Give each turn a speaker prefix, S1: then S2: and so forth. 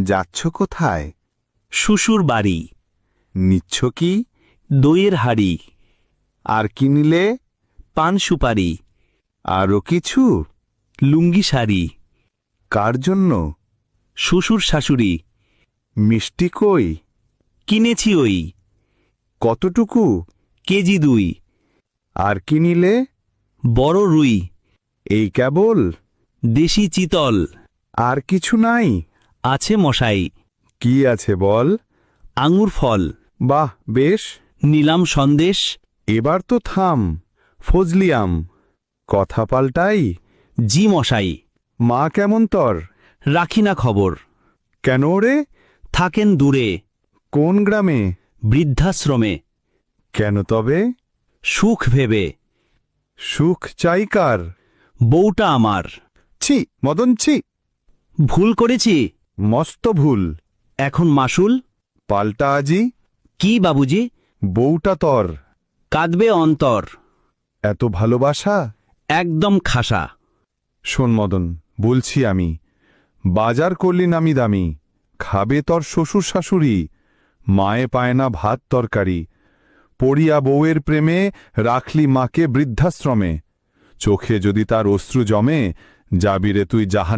S1: যাচ্ছ কোথায়?
S2: শ্বশুর বাড়ি।
S1: নিচ্ছ কি?
S2: দইয়ের হাড়ি।
S1: আর কি নিলে?
S2: পান সুপারি।
S1: আরও কিছু?
S2: লুঙ্গি শাড়ি।
S1: কার জন্য?
S2: শ্বশুর শাশুড়ি।
S1: মিষ্টি কই?
S2: কিনেছি ওই।
S1: কতটুকু?
S2: কেজি 2।
S1: আর কি নিলে?
S2: বড় রুই।
S1: এই কেবল?
S2: দেশি চিতল।
S1: আর কিছু নাই?
S2: আছে মশাই।
S1: কি আছে বল?
S2: আঙুর ফল।
S1: বাহ, বেশ।
S2: নিলাম সন্দেশ।
S1: এবার তো থাম, ফজলিয়াম। কথা পাল্টাই।
S2: জি মশাই।
S1: মা কেমন তোর?
S2: রাখি না খবর।
S1: কেন রে?
S2: থাকেন দূরে।
S1: কোন গ্রামে?
S2: বৃদ্ধাশ্রমে।
S1: কেন তবে?
S2: সুখ ভেবে।
S1: সুখ চাই কার?
S2: বউটা আমার।
S1: ছি মদন, ছি।
S2: ভুল করেছি।
S1: মস্ত ভুল।
S2: এখন মাসুল?
S1: পাল্টা আজি।
S2: কি বাবুজি?
S1: বউটা তোর।
S2: কাঁদবে অন্তর।
S1: এত ভালোবাসা?
S2: একদম খাসা।
S1: শোন মদন, বলছি আমি, বাজার করলি নামি দামি, খাবে তোর শ্বশুর শাশুড়ি। মায়ে পায় না ভাত তরকারি, পড়িয়া বউয়ের প্রেমে রাখলি মাকে বৃদ্ধাশ্রমে। চোখে যদি তার অশ্রু জমে, যাবি রে তুই জাহান।